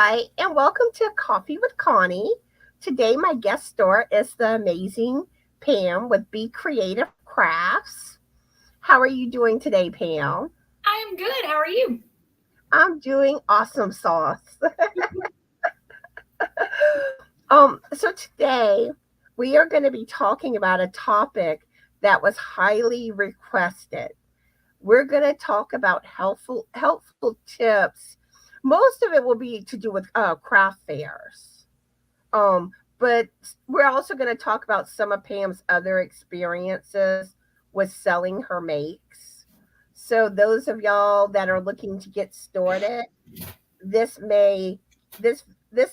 Hi, and welcome to Coffee with Connie. Today, my guest star is the amazing Pam with Be Creative Crafts. How are you doing today, Pam? I am good. How are you? I'm doing awesome sauce. So today we are going to be talking about a topic that was highly requested. We're going to talk about helpful tips. Most of it will be to do with craft fairs. But we're also going to talk about some of Pam's other experiences with selling her makes. So those of y'all that are looking to get started, this may this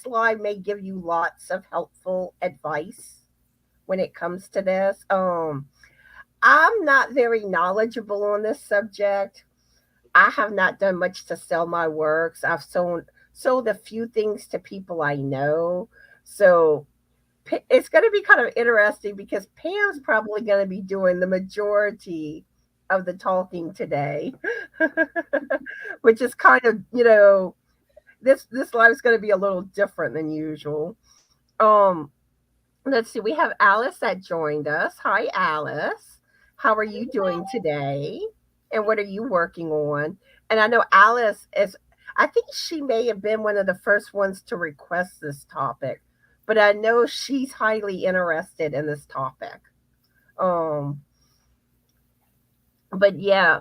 live may give you lots of helpful advice when it comes to this. I'm not very knowledgeable on this subject. I have not done much to sell my works. I've sold a few things to people I know. So it's going to be kind of interesting because Pam's probably going to be doing the majority of the talking today, which is kind of, this live is going to be a little different than usual. Um, let's see. We have Alice that joined us. Hi, Alice. How are you doing today? And what are you working on? And I know Alice is, I think she may have been one of the first ones to request this topic, but I know she's highly interested in this topic. Um, but yeah,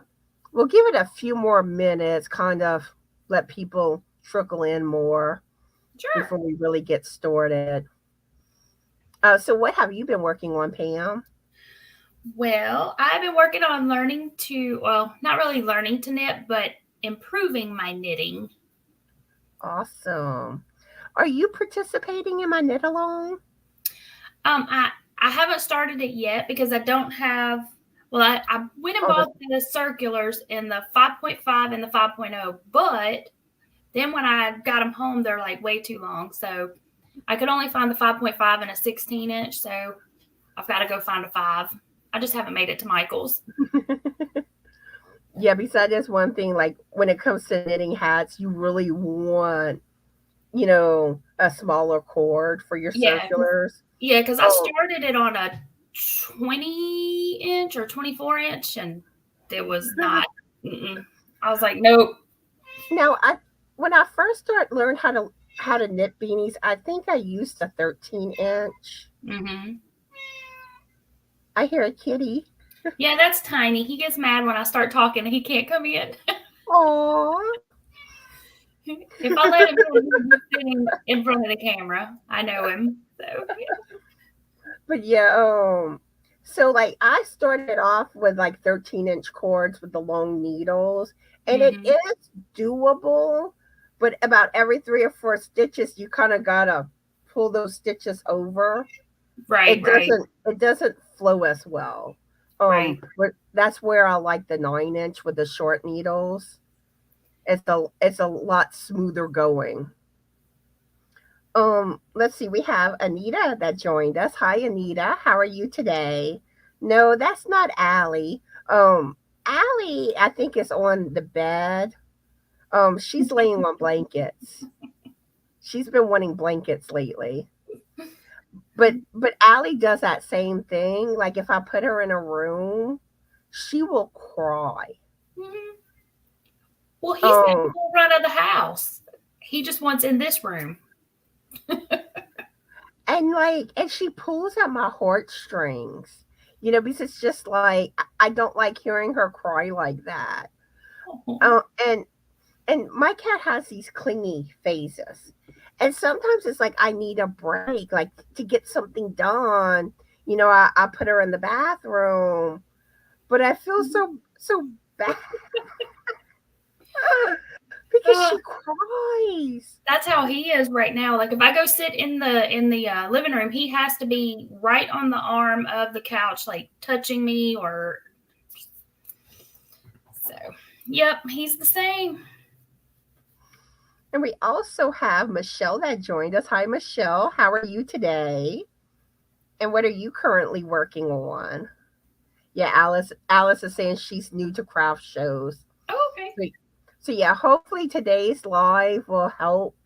we'll give it a few more minutes, kind of let people trickle in more Sure. before we really get started. So what have you been working on, Pam? Well, I've been working on not really learning to knit, but improving my knitting. Awesome. Are you participating in my knit along? I haven't started it yet because I don't have. Well, I went and Oh, bought the circulars in the 5.5 and the 5.0, but then when I got them home, they're like way too long. So I could only find the 5.5 and a 16-inch. So I've got to go find a 5. I just haven't made it to Michael's. yeah. Besides, that's one thing. Like when it comes to knitting hats, you really want, a smaller cord for your Yeah, circulars. yeah, because I Oh, started it on a 20-inch or 24-inch, and it was not. Mm-mm. I was like, nope. now I when I first started learn how to knit beanies, I think I used a 13-inch. Hmm. I hear a kitty. Yeah, that's tiny. He gets mad when I start talking and he can't come in. Oh, If I let him in, he's sitting in front of the camera. I know him. So, but yeah. So like I started off with like 13-inch cords with the long needles, and yeah. it Hmm. is doable, but about every 3 or 4 stitches, you kind of gotta pull those stitches over. Right, It right, doesn't flow as well. right. But that's where I like the 9-inch with the short needles. It's a lot smoother going. Let's see. We have Anita that joined us. Hi, Anita. How are you today? No, that's not Allie. Allie, I think is on the bed. She's laying on blankets. She's been wanting blankets lately. But Allie does that same thing. Like if I put her in a room, she will cry. Hmm. Well, he's got Um, full run of the house. He just wants in this room. and she pulls at my heartstrings, because it's just like I don't like hearing her cry like that. Oh, Uh, and and my cat has these clingy phases, and sometimes it's like I need a break, like to get something done. I put her in the bathroom, but I feel so bad because uh, she cries. that's how he is right now. Like if I go sit in the living room, he has to be right on the arm of the couch, like touching me or so. Yep, he's the same. And we also have Michelle that joined us. Hi, Michelle. How are you today? And what are you currently working on? Yeah, Alice is saying she's new to craft shows. Oh, okay. So, so yeah, hopefully today's live will help.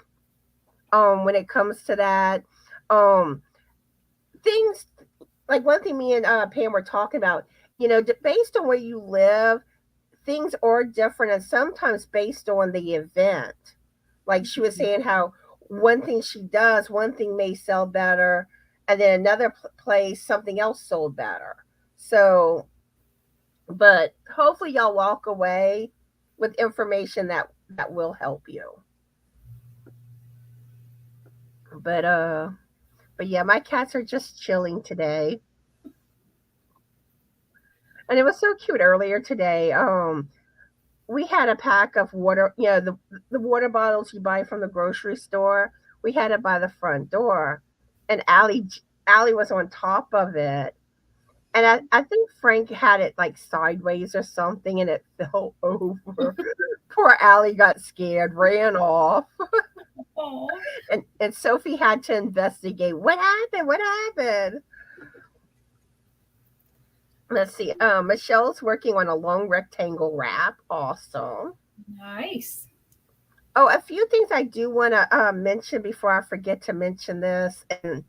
when it comes to that. Um, things like one thing me and Pam were talking about, based on where you live, things are different, and sometimes based on the event. Like she was saying, how one thing she does, one thing may sell better, and then another place, something else sold better. So, but hopefully, y'all walk away with information that will help you. But but yeah, my cats are just chilling today. And it was so cute earlier today. We had a pack of water, the water bottles you buy from the grocery store. We had it by the front door, and Allie was on top of it, and I think Frank had it like sideways or something, and it fell over. Poor Allie got scared, ran off, Oh. and Sophie had to investigate what happened. What happened? Let's see. Michelle's working on a long rectangle wrap. Awesome. Nice. Oh, a few things I do want to mention before I forget to mention this, and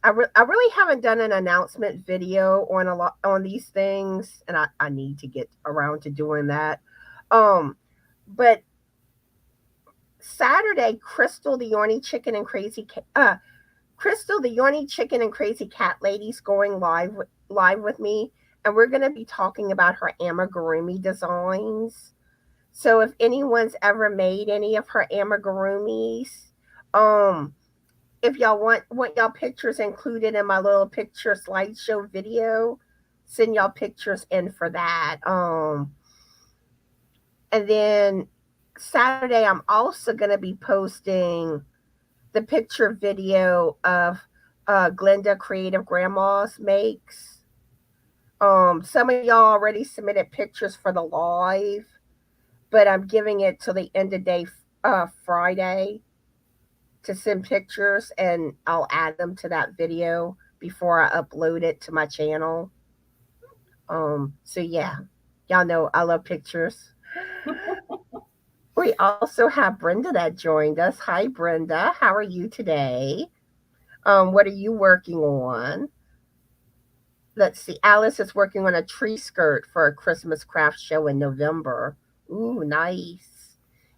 I really haven't done an announcement video on a lot on these things, and I need to get around to doing that. But Saturday, Crystal the Yorny Chicken and Crazy Cat Lady's going live with me, and we're going to be talking about her amigurumi designs. So if anyone's ever made any of her amigurumis, um, if y'all want y'all pictures included in my little picture slideshow video, send y'all pictures in for that. And then Saturday, I'm also going to be posting the picture video of Glenda Creative Grandma's makes. Some of y'all already submitted pictures for the live, but I'm giving it till the end of day Friday to send pictures, and I'll add them to that video before I upload it to my channel. So yeah, y'all know I love pictures. We also have Brenda that joined us. Hi, Brenda. How are you today? What are you working on? Let's see. Alice is working on a tree skirt for a Christmas craft show in November. Ooh, nice.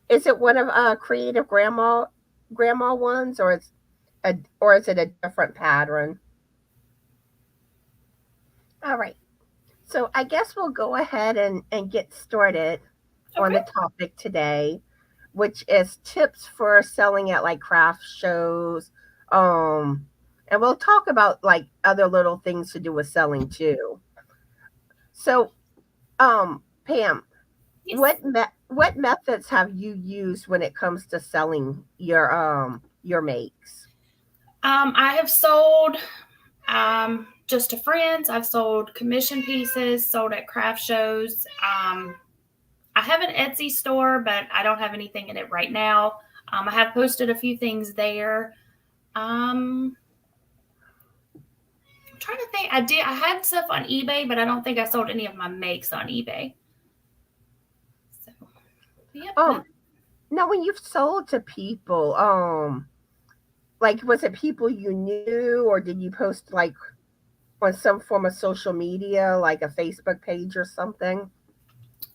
Is it one of Creative Grandma ones, or is it a different pattern? All right. So I guess we'll go ahead and get started on Okay. the topic today, which is tips for selling at like craft shows. And we'll talk about like other little things to do with selling too. So, Pam, Yes. what methods have you used when it comes to selling your makes? I have sold just to friends. I've sold commission pieces, sold at craft shows. I have an Etsy store, but I don't have anything in it right now. I have posted a few things there. I'm trying to think. I had stuff on eBay, but I don't think I sold any of my makes on eBay. So, yep. Now when you've sold to people, like was it people you knew, or did you post like on some form of social media, like a Facebook page or something?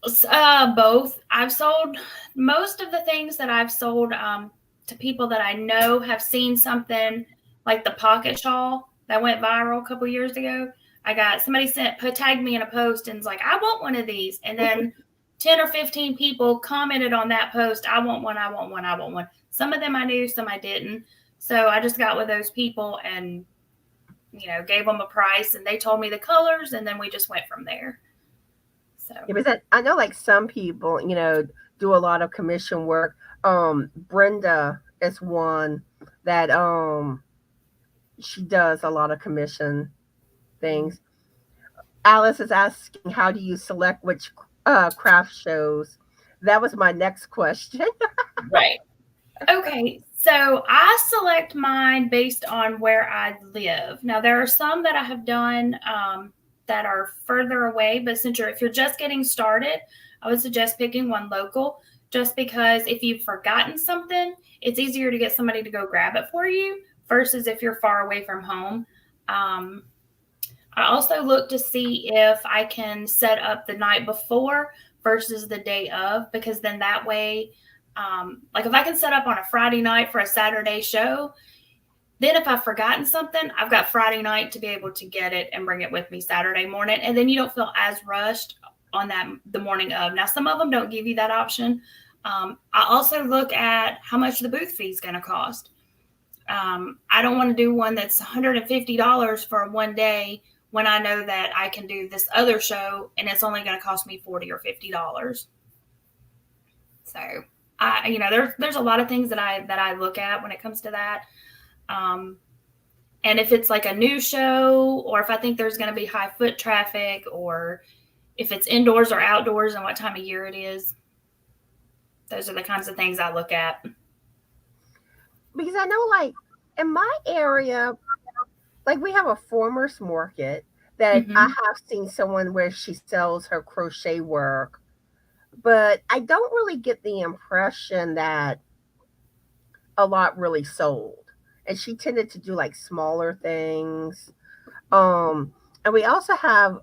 Both. I've sold most of the things that I've sold to people that I know have seen something like the pocket shawl that went viral a couple years ago. I got somebody tagged me in a post and was like, I want one of these. And then 10 or 15 people commented on that post, I want one, I want one, I want one. Some of them I knew, some I didn't. So I just got with those people and, gave them a price, and they told me the colors, and then we just went from there. So Yeah, because I know like some people, do a lot of commission work. Brenda is one that she does a lot of commission things. Alice is asking, how do you select which craft shows? That was my next question. right. Okay, so I select mine based on where I live. Now, there are some that I have done that are further away, but if you're just getting started, I would suggest picking one local. just because if you've forgotten something, it's easier to get somebody to go grab it for you versus if you're far away from home. I also look to see if I can set up the night before versus the day of, because then that way, like if I can set up on a Friday night for a Saturday show, then if I've forgotten something, I've got Friday night to be able to get it and bring it with me Saturday morning. And then you don't feel as rushed on the morning of. Now, some of them don't give you that option. I also look at how much the booth fee is going to cost. I don't want to do one that's $150 for one day when I know that I can do this other show and it's only going to cost me $40 or $50. So, there's a lot of things that I look at when it comes to that. And if it's like a new show, or if I think there's going to be high foot traffic, or if it's indoors or outdoors and what time of year it is, those are the kinds of things I look at. Because I know, like, in my area, like, we have a farmer's market that I have seen someone where she sells her crochet work, but I don't really get the impression that a lot really sold. And she tended to do like smaller things. And we also have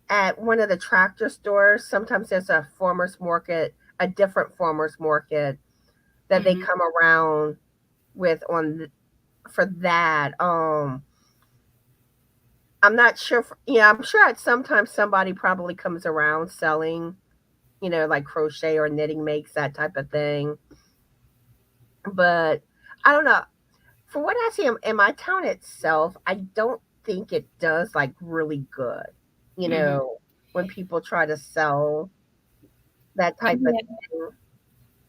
at one of the tractor stores, sometimes there's a farmer's market, a different farmer's market that they come around with for that. I'm not sure. I'm sure at sometimes somebody probably comes around selling, like crochet or knitting makes, that type of thing. But I don't know. For what I see in my town itself, I don't think it does like really good. When people try to sell that type of thing.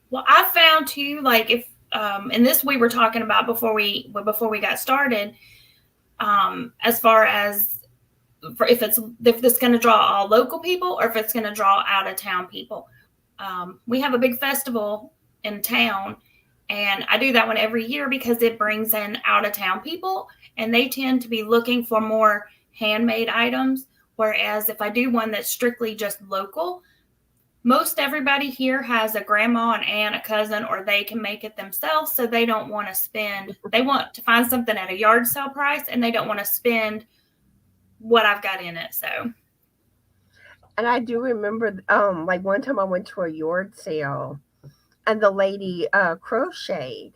Well, I found too, like if and this we were talking about before we got started, as far as if this is going to draw all local people or if it's going to draw out of town people. We have a big festival in town, and I do that one every year because it brings in out of town people, and they tend to be looking for more handmade items. Whereas if I do one that's strictly just local, most everybody here has a grandma, an aunt, a cousin, or they can make it themselves. So they don't want to spend, they want to find something at a yard sale price, and they don't want to spend what I've got in it. So. And I do remember, like one time I went to a yard sale and the lady crocheted,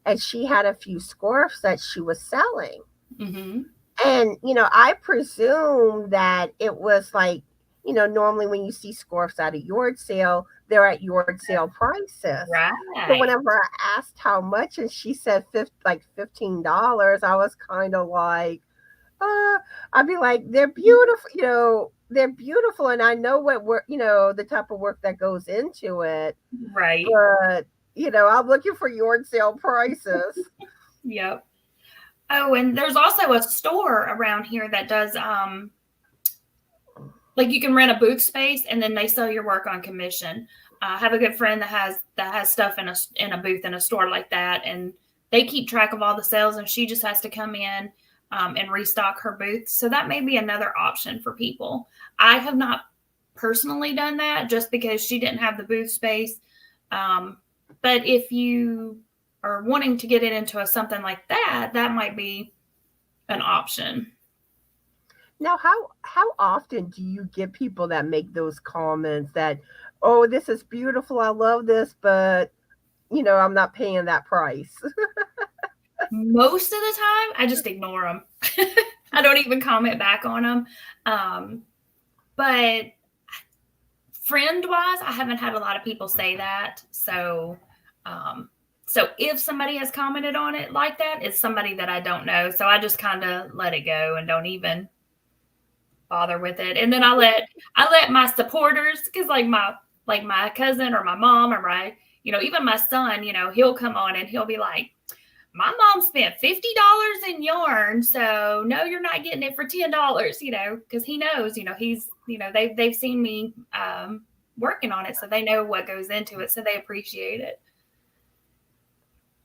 and she had a few scarves that she was selling. And, I presume that it was like, normally when you see scarves at a yard sale, they're at yard sale prices. Right. So whenever I asked how much, and she said $15, I was kind of like, I'd be like, they're beautiful, they're beautiful, and I know what work, the type of work that goes into it. Right. But, I'm looking for yard sale prices. Yep. Oh, and there's also a store around here that does, like you can rent a booth space and then they sell your work on commission. I have a good friend that has stuff in a booth in a store like that, and they keep track of all the sales, and she just has to come in and restock her booth. So that may be another option for people. I have not personally done that just because she didn't have the booth space. But if you are wanting to get it into something like that, that might be an option. Now, how often do you get people that make those comments that, oh, this is beautiful, I love this, but I'm not paying that price? Most of the time, I just ignore them. I don't even comment back on them. But friend-wise, I haven't had a lot of people say that. So if somebody has commented on it like that, it's somebody that I don't know. So I just kind of let it go and don't even bother with it. And then I let my supporters, because like my cousin or my mom or my, even my son, he'll come on and he'll be like, my mom spent $50 in yarn, so no, you're not getting it for $10, because he knows, he's, they've seen me working on it, so they know what goes into it, so they appreciate it.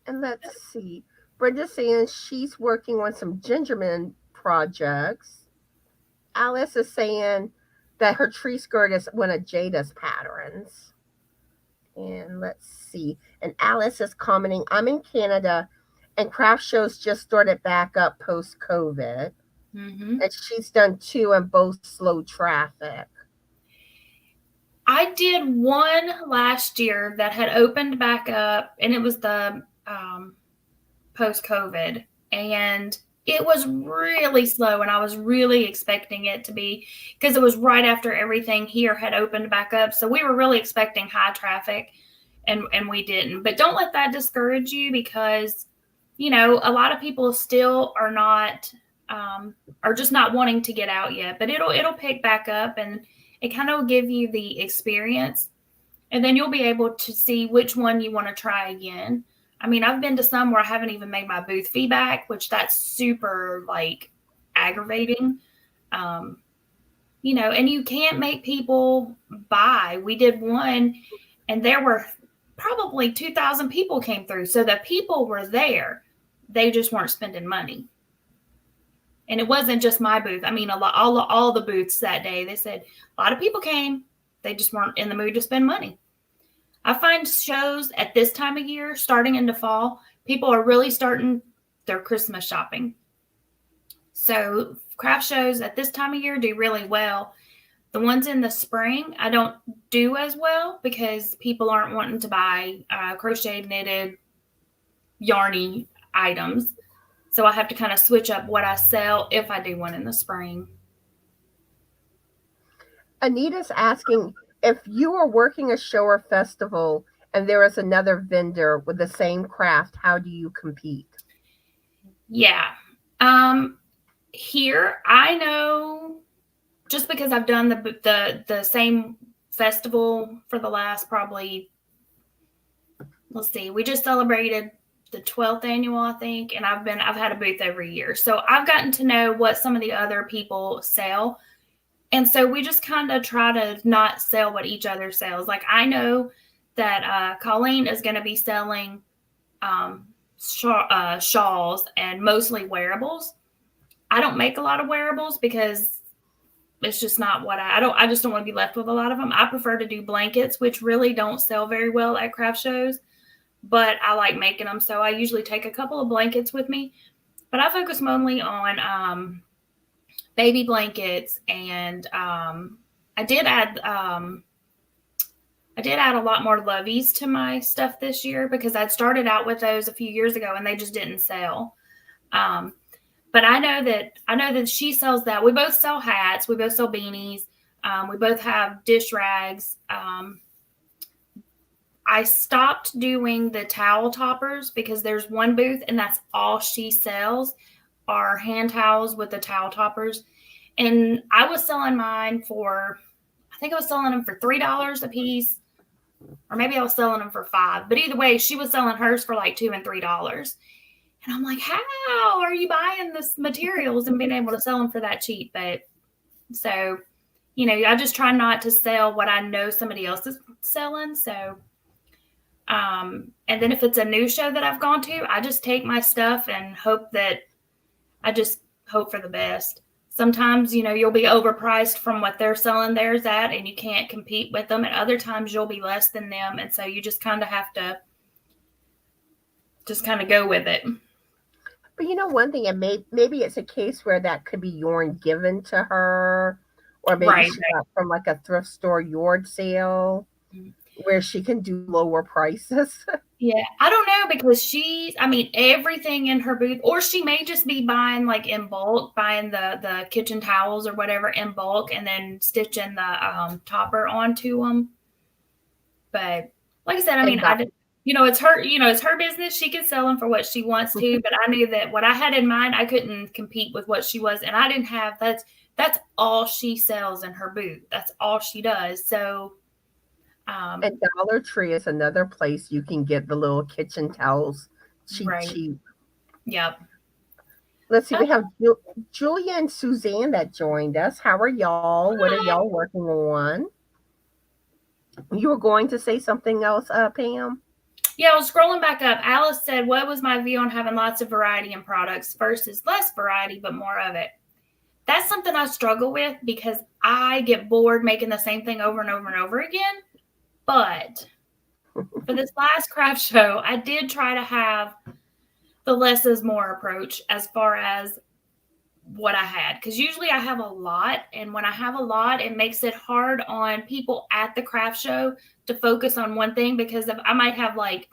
And let's see, Brenda's saying she's working on some gingerman projects. Alice is saying that her tree skirt is one of Jada's patterns. And let's see. And Alice is commenting, I'm in Canada and craft shows just started back up post COVID. Mm-hmm. And she's done 2 and both slow traffic. I did one last year that had opened back up, and it was the post COVID. And it was really slow, and I was really expecting it to be, because it was right after everything here had opened back up. So we were really expecting high traffic, and we didn't. But don't let that discourage you, because, you know, a lot of people still are not, are just not wanting to get out yet. But it'll pick back up, and it kind of will give you the experience, and then you'll be able to see which one you want to try again. I mean, I've been to some where I haven't even made my booth feedback, which that's super like aggravating. You know, and you can't make people buy. We did one and there were probably 2,000 people came through. So the people were there. They just weren't spending money. And it wasn't just my booth. I mean, all the booths that day, they said a lot of people came. They just weren't in the mood to spend money. I find shows at this time of year, starting into fall, people are really starting their Christmas shopping. So craft shows at this time of year do really well. The ones in the spring, I don't do as well because people aren't wanting to buy crocheted, knitted, yarny items. So I have to kind of switch up what I sell if I do one in the spring. Anita's asking, if you are working a show or festival and there is another vendor with the same craft, how do you compete? Yeah. Here, I know, just because I've done the same festival for the last probably, let's see, we just celebrated the 12th annual, I think, and I've had a booth every year. So I've gotten to know what some of the other people sell. And so we just kind of try to not sell what each other sells. Like, I know that Colleen is going to be selling shawls and mostly wearables. I don't make a lot of wearables because it's just not what I just don't want to be left with a lot of them. I prefer to do blankets, which really don't sell very well at craft shows, but I like making them. So I usually take a couple of blankets with me, but I focus mainly on baby blankets, and I did add a lot more loveys to my stuff this year because I'd started out with those a few years ago and they just didn't sell. But I know that she sells that. We both sell hats. We both sell beanies. We both have dish rags. I stopped doing the towel toppers because there's one booth and that's all she sells are hand towels with the towel toppers. And I was selling mine for, I think I was selling them for $3 a piece, or maybe I was selling them for $5. But either way, she was selling hers for like $2 and $3. And I'm like, how are you buying this materials and being able to sell them for that cheap? But so, you know, I just try not to sell what I know somebody else is selling. So, and then if it's a new show that I've gone to, I just take my stuff and hope for the best. Sometimes, you know, you'll be overpriced from what they're selling theirs at and you can't compete with them. And other times you'll be less than them. And so you just kind of have to just kind of go with it. But you know, one thing, and maybe it's a case where that could be yarn given to her, or maybe she got from like a thrift store yard sale where she can do lower prices. Yeah, I don't know because everything in her booth, or she may just be buying like in bulk, buying the kitchen towels or whatever in bulk and then stitching the topper onto them. But like I said, I mean, it's her business. She can sell them for what she wants to, but I knew that what I had in mind, I couldn't compete with what she was. And I didn't have, that's all she sells in her booth. That's all she does. So, and Dollar Tree is another place you can get the little kitchen towels cheap. Yep. Let's see. We have Julia and Suzanne that joined us. How are y'all? What are y'all working on? You were going to say something else, Pam? Yeah, I was scrolling back up. Alice said, what was my view on having lots of variety in products versus less variety, but more of it? that's something I struggle with because I get bored making the same thing over and over and over again. But for this last craft show, I did try to have the less is more approach as far as what I had. Because usually I have a lot. And when I have a lot, it makes it hard on people at the craft show to focus on one thing. Because if I might have like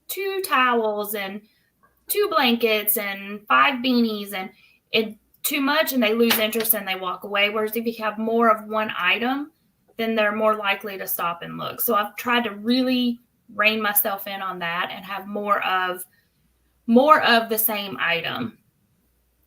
2 towels and 2 blankets and 5 beanies, and it too much, and they lose interest and they walk away. Whereas if you have more of one item, then they're more likely to stop and look. So I've tried to really rein myself in on that and have more of the same item.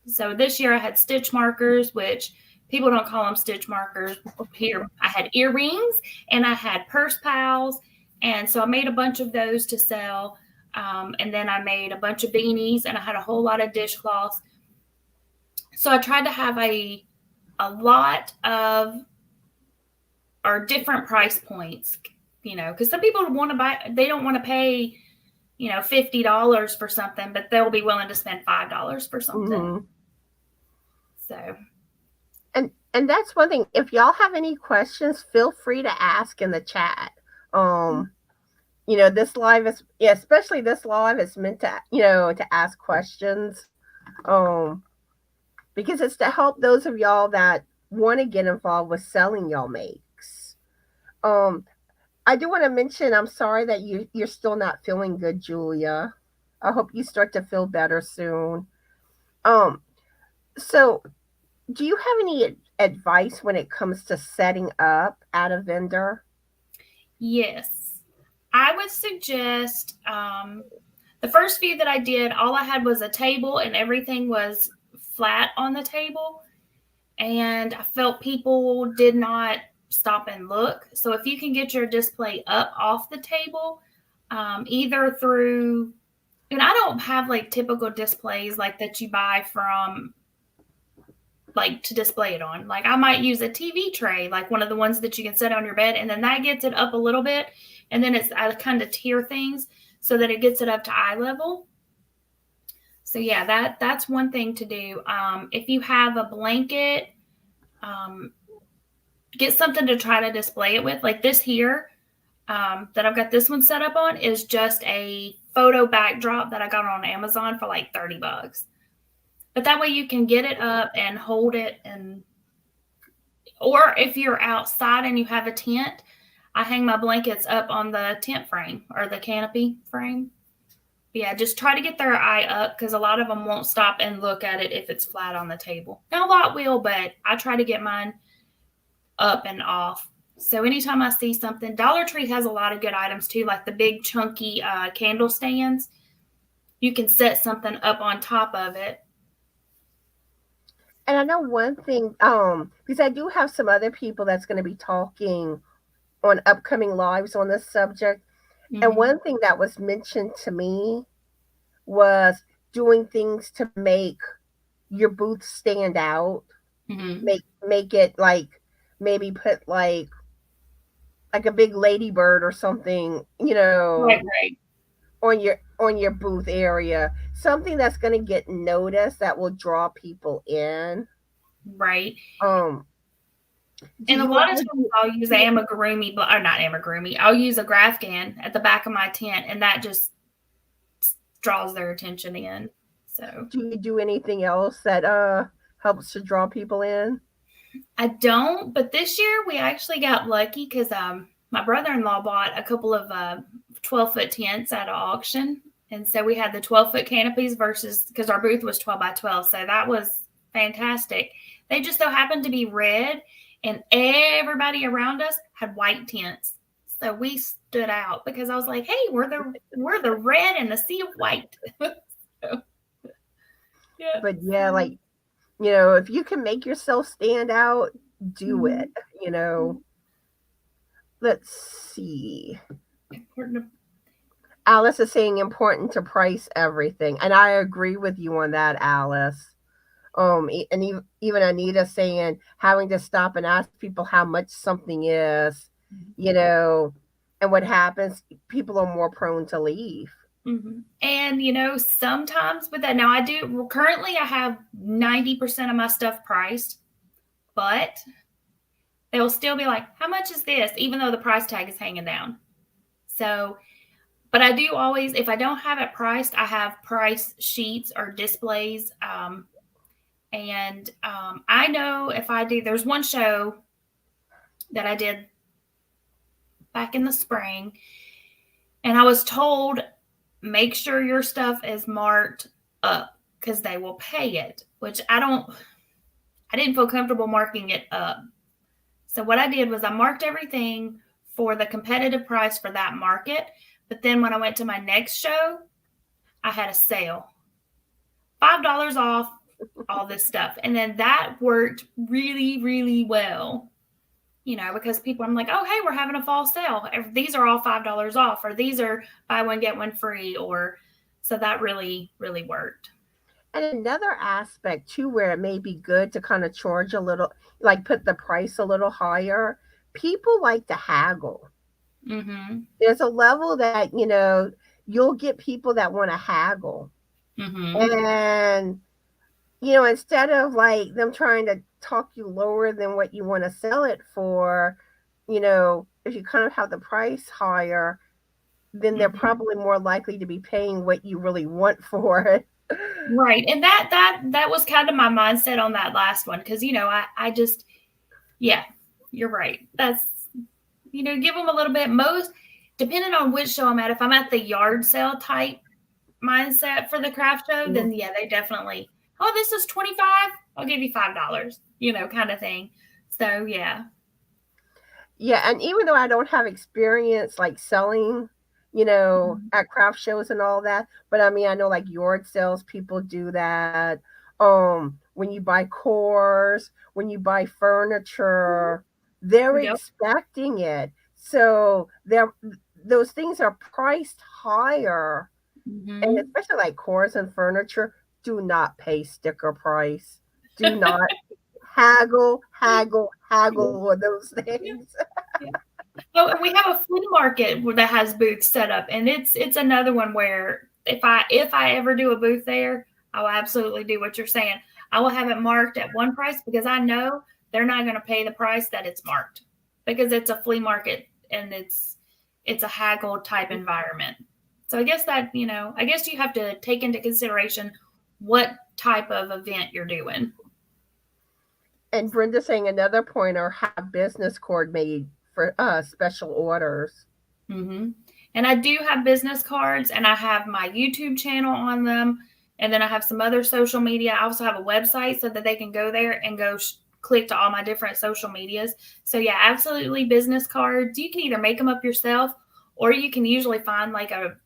So this year I had stitch markers, which people don't call them stitch markers here. I had earrings and I had purse pals, and so I made a bunch of those to sell. And then I made a bunch of beanies, and I had a whole lot of dishcloths. So I tried to have a lot of or different price points, because some people want to buy, they don't want to pay, $50 for something, but they'll be willing to spend $5 for something. Mm-hmm. So. And that's one thing. If y'all have any questions, feel free to ask in the chat. This live is, especially this live is meant to, to ask questions. Because it's to help those of y'all that want to get involved with selling y'all makes. I do want to mention, I'm sorry that you're still not feeling good, Julia. I hope you start to feel better soon. So do you have any advice when it comes to setting up at a vendor? Yes. I would suggest the first few that I did, all I had was a table and everything was flat on the table, and I felt people did not stop and look. So if you can get your display up off the table, either through, and I don't have like typical displays like that you buy from like to display it on. Like I might use a TV tray, like one of the ones that you can set on your bed, and then that gets it up a little bit, and then I kind of tier things so that it gets it up to eye level. So yeah, that's one thing to do. If you have a blanket, get something to try to display it with. Like this here that I've got this one set up on is just a photo backdrop that I got on Amazon for like $30. But that way you can get it up and hold it. Or if you're outside and you have a tent, I hang my blankets up on the tent frame or the canopy frame. Yeah, just try to get their eye up, because a lot of them won't stop and look at it if it's flat on the table. Now, a lot will, but I try to get mine up and off. So anytime I see something, Dollar Tree has a lot of good items too, like the big chunky candle stands. You can set something up on top of it. And I know one thing, because I do have some other people that's going to be talking on upcoming lives on this subject. Mm-hmm. And one thing that was mentioned to me was doing things to make your booth stand out. Mm-hmm. Make it like, maybe put like a big ladybird or something, right. on your booth area. Something that's going to get noticed, that will draw people in. Right. And a lot of times I'll use amigurumi, or not amigurumi. I'll use a Grafgan at the back of my tent, and that just draws their attention in. So, do you do anything else that helps to draw people in? I don't, but this year we actually got lucky because my brother-in-law bought a couple of 12-foot tents at an auction, and so we had the 12-foot canopies because our booth was 12 by 12, so that was fantastic. They just so happened to be red, and everybody around us had white tents. So we stood out because I was like, hey, we're the red in the sea of white. So, yeah. But yeah, like, if you can make yourself stand out, do mm-hmm. it, Let's see. Alice is saying important to price everything. And I agree with you on that, Alice. And even Anita saying having to stop and ask people how much something is, and what happens, people are more prone to leave. Mm-hmm. And, sometimes with that, now currently I have 90% of my stuff priced. but they will still be like, how much is this? Even though the price tag is hanging down. So, but I do always, if I don't have it priced, I have price sheets or displays. I know if I do, there's one show that I did back in the spring, and I was told, make sure your stuff is marked up because they will pay it, which I didn't feel comfortable marking it up. So what I did was I marked everything for the competitive price for that market. But then when I went to my next show, I had a sale. $5 off all this stuff. And then that worked really, really well. You know, because people, I'm like, oh, hey, we're having a fall sale. These are all $5 off, or these are buy one, get one free. So that really, really worked. And another aspect too, where it may be good to kind of charge a little, like put the price a little higher. People like to haggle. Mm-hmm. There's a level that, you'll get people that want to haggle. Mm-hmm. And, instead of like them trying to talk you lower than what you want to sell it for, if you kind of have the price higher, then they're probably more likely to be paying what you really want for it. Right. And that was kind of my mindset on that last one. Cause I just, yeah, you're right. That's, give them a little bit, most depending on which show I'm at. If I'm at the yard sale type mindset for the craft show, then yeah, they definitely, oh, this is $25. I'll give you $5, kind of thing. So yeah. Yeah. And even though I don't have experience like selling, at craft shows and all that. But I mean, I know like yard sales people do that. When you buy cores, when you buy furniture, they're expecting it. So those things are priced higher. And especially like cores and furniture, do not pay sticker price. Do not haggle with those things. Oh, and we have a flea market that has booths set up, and it's another one where if I ever do a booth there, I will absolutely do what you're saying. I will have it marked at one price because I know they're not going to pay the price that it's marked because it's a flea market and it's a haggle type environment. So I guess that, I guess you have to take into consideration what type of event you're doing. And Brenda's saying another pointer, have business card made for special orders. Mm-hmm. And I do have business cards, and I have my YouTube channel on them, and then I have some other social media. I also have a website so that they can go there and go click to all my different social medias. So yeah, absolutely business cards. You can either make them up yourself, or you can usually find like a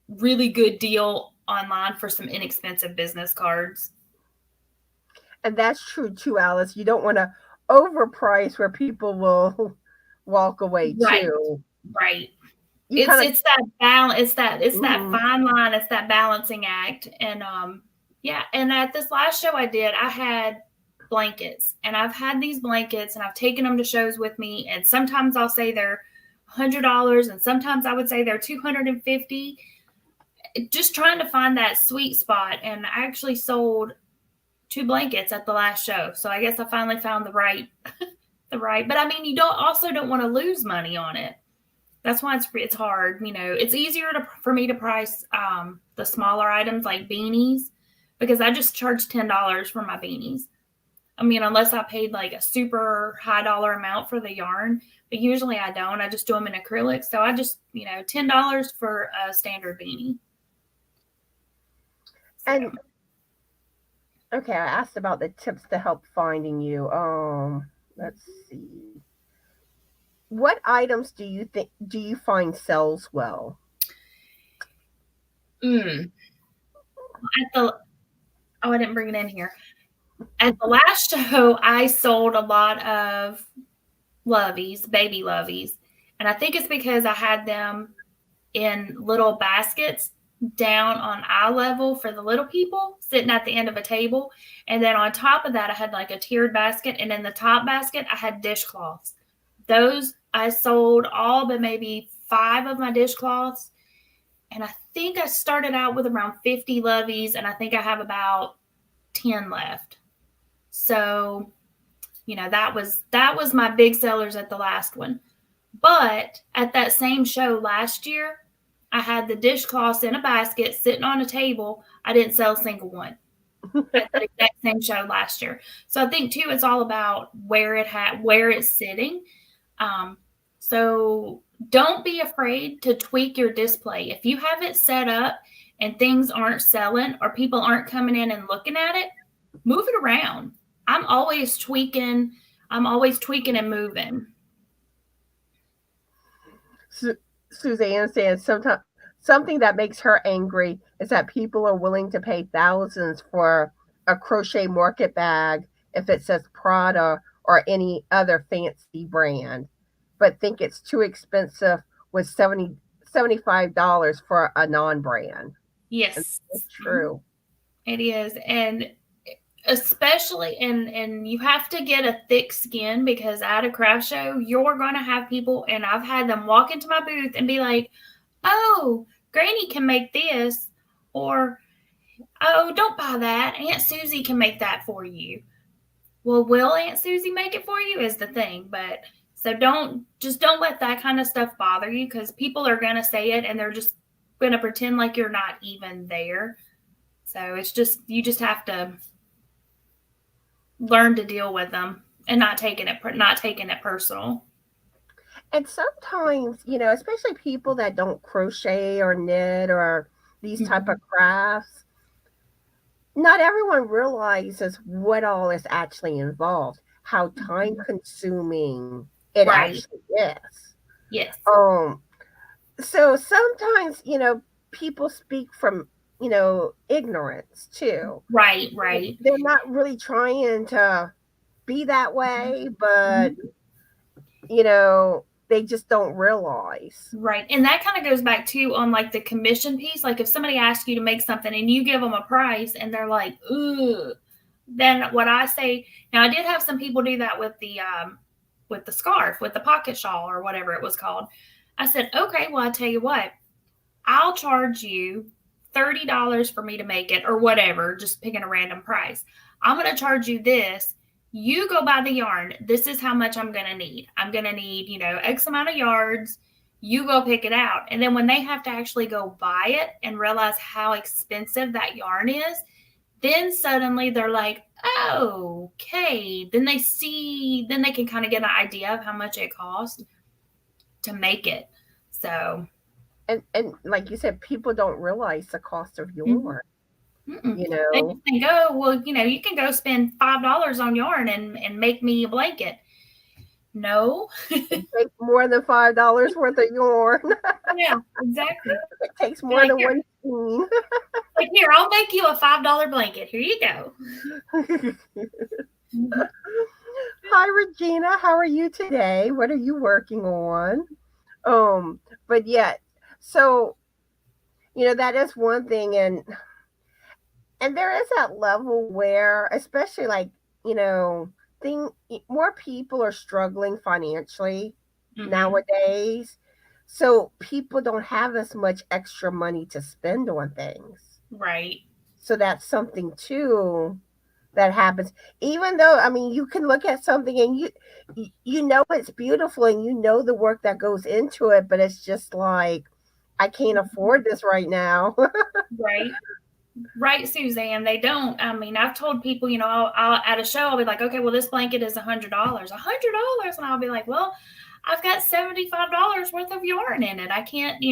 really good deal online for some inexpensive business cards. And that's true too, Alice. You don't want to overprice where people will walk away too. Right. It's that balance. It's that fine line. It's that balancing act. And yeah. And at this last show I did, I had blankets, and I've had these blankets, and I've taken them to shows with me. And sometimes I'll say they're $100, and sometimes I would say they're $250. Just trying to find that sweet spot. And I actually sold 2 blankets at the last show. So I guess I finally found the right, but I mean, you don't want to lose money on it. That's why it's hard. It's easier for me to price the smaller items like beanies, because I just charge $10 for my beanies. I mean, unless I paid like a super high dollar amount for the yarn, but usually I don't. I just do them in acrylic. So I just, $10 for a standard beanie. So. And okay, I asked about the tips to help finding you. Let's see. What items do you find sells well? I didn't bring it in here. At the last show, I sold a lot of loveys, baby loveys. And I think it's because I had them in little baskets down on eye level for the little people sitting at the end of a table. And then on top of that, I had like a tiered basket. And in the top basket, I had dishcloths. Those I sold all but maybe 5 of my dishcloths. And I think I started out with around 50 loveys, and I think I have about 10 left. So That was my big sellers at the last one. But at that same show last year, I had the dishcloths in a basket sitting on a table. I didn't sell a single one at that exact same show last year. So I think too, it's all about where it's sitting. So don't be afraid to tweak your display. If you have it set up and things aren't selling or people aren't coming in and looking at it, move it around. I'm always tweaking and moving. Suzanne says something that makes her angry is that people are willing to pay thousands for a crochet market bag if it says Prada or any other fancy brand, but think it's too expensive with $75 for a non-brand. Yes, it's true. It is, and especially and you have to get a thick skin, because at a craft show you're going to have people, and I've had them walk into my booth and be like, oh, Granny can make this, or oh, don't buy that, Aunt Susie can make that for you. Well, will Aunt Susie make it for you is the thing. But so don't let that kind of stuff bother you, because people are going to say it and they're just going to pretend like you're not even there. So it's just, you just have to learn to deal with them and not taking it personal. And sometimes, especially people that don't crochet or knit or these type of crafts, not everyone realizes what all is actually involved, how time consuming it actually is. Yes. So sometimes, people speak from, ignorance too. Right. They're not really trying to be that way, but they just don't realize. Right. And that kind of goes back to on like the commission piece. Like if somebody asks you to make something and you give them a price and they're like, ooh, then what I say, now I did have some people do that with the scarf, with the pocket shawl or whatever it was called. I said, okay, well, I'll tell you what, I'll charge you $30 for me to make it, or whatever, just picking a random price. I'm going to charge you this. You go buy the yarn. This is how much I'm going to need. I'm going to need, X amount of yards. You go pick it out. And then when they have to actually go buy it and realize how expensive that yarn is, then suddenly they're like, oh, okay. Then they can kind of get an idea of how much it costs to make it. So. And like you said, people don't realize the cost of yarn. They think, oh, well, you can go spend $5 on yarn and make me a blanket. No. It takes more than $5 worth of yarn. Yeah, exactly. It takes more than one spoon. Like, here, I'll make you a $5 blanket. Here you go. Hi, Regina. How are you today? What are you working on? But yeah, so that is one thing, and there is that level where, especially like, more people are struggling financially nowadays. So people don't have as much extra money to spend on things. Right. So that's something too that happens. Even though, I mean, you can look at something and it's beautiful and the work that goes into it, but it's just like, I can't afford this right now. Right, Suzanne. They don't. I mean, I've told people, I'll at a show, I'll be like, okay, well, this blanket is $100. $100. And I'll be like, well, I've got $75 worth of yarn in it. I can't,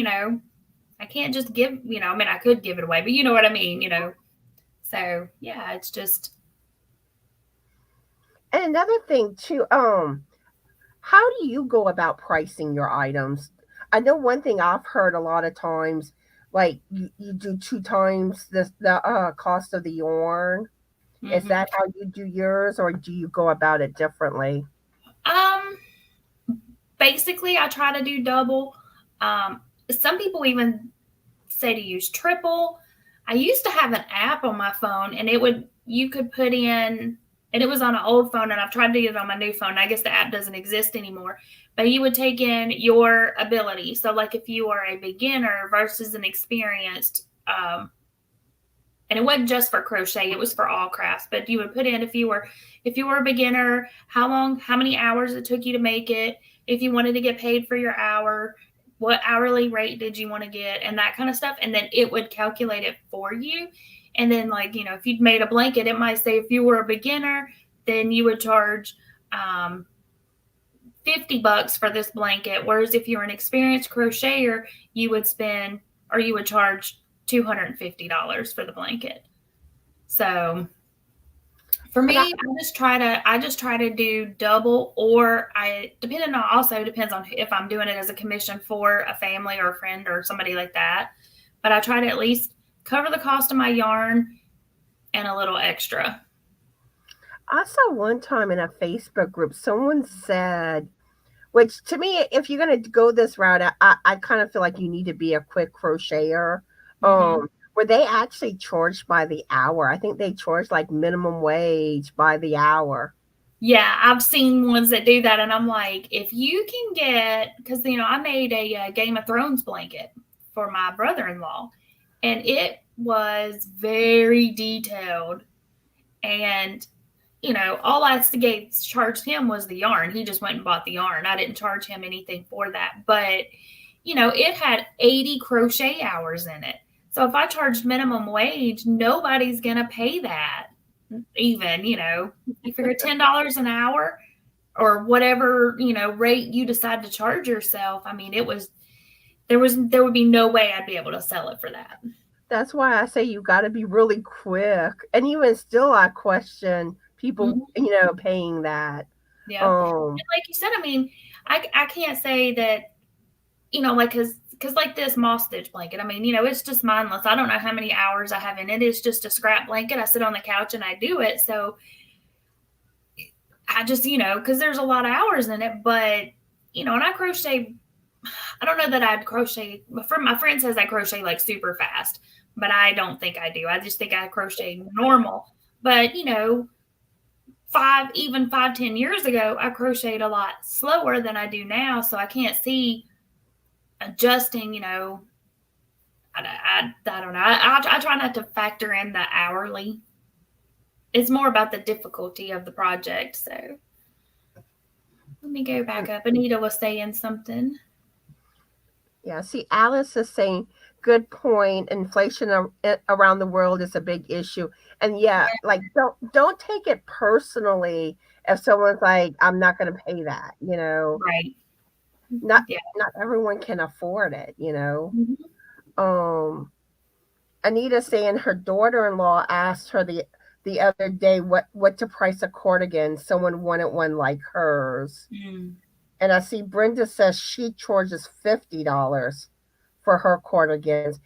I can't just give, I mean, I could give it away, but you know what I mean, So yeah, it's just. And another thing too, how do you go about pricing your items? I know one thing I've heard a lot of times, like you do 2 times the cost of the yarn. Mm-hmm. Is that how you do yours, or do you go about it differently? Basically, I try to do double. Some people even say to use triple. I used to have an app on my phone, and you could put in, and it was on an old phone, and I've tried to get it on my new phone. I guess the app doesn't exist anymore. But you would take in your ability. So like if you are a beginner versus an experienced and it wasn't just for crochet, it was for all crafts, but you would put in if you were a beginner, how many hours it took you to make it, if you wanted to get paid for your hour, what hourly rate did you want to get, and that kind of stuff. And then it would calculate it for you. And then, like, you know, if you'd made a blanket, it might say if you were a beginner, then you would charge $50 for this blanket. Whereas if you're an experienced crocheter, you would charge $250 for the blanket. So for me, I just try to do double, or depends on if I'm doing it as a commission for a family or a friend or somebody like that. But I try to at least cover the cost of my yarn and a little extra. I saw one time in a Facebook group, someone said, which to me, if you're going to go this route, I kind of feel like you need to be a quick crocheter. Where they actually charged by the hour. I think they charge like minimum wage by the hour. Yeah, I've seen ones that do that, and I'm like, if you can get, because, you know, I made a Game of Thrones blanket for my brother-in-law, and it was very detailed, and, you know, all I charged him was the yarn. He just went and bought the yarn. I didn't charge him anything for that, but, you know, it had 80 crochet hours in it. So if I charged minimum wage, nobody's going to pay that. Even, you know, you figure $10 an hour or whatever, you know, rate you decide to charge yourself. I mean, there would be no way I'd be able to sell it for that. That's why I say you got to be really quick. And even still, I question people, you know, paying that. Yeah. And like you said, I mean, I can't say that, you know, like, because like this moss stitch blanket, I mean, you know, it's just mindless. I don't know how many hours I have in it. It's just a scrap blanket. I sit on the couch and I do it. So I just, you know, because there's a lot of hours in it. But, you know, and I crochet, I don't know that I'd crochet. My friend says I crochet like super fast, but I don't think I do. I just think I crochet normal. But, you know, 10 years ago, I crocheted a lot slower than I do now. So I can't see adjusting, you know, I don't know. I try not to factor in the hourly. It's more about the difficulty of the project. So let me go back up. Anita was saying something. Yeah, see, Alice is saying, good point. Inflation around the world is a big issue. And yeah, like don't take it personally if someone's like, I'm not going to pay that, you know. Right. Not everyone can afford it, you know. Anita saying her daughter-in-law asked her the other day what to price a cardigan. Someone wanted one like hers. And I see Brenda says she charges $50 for her cardigans.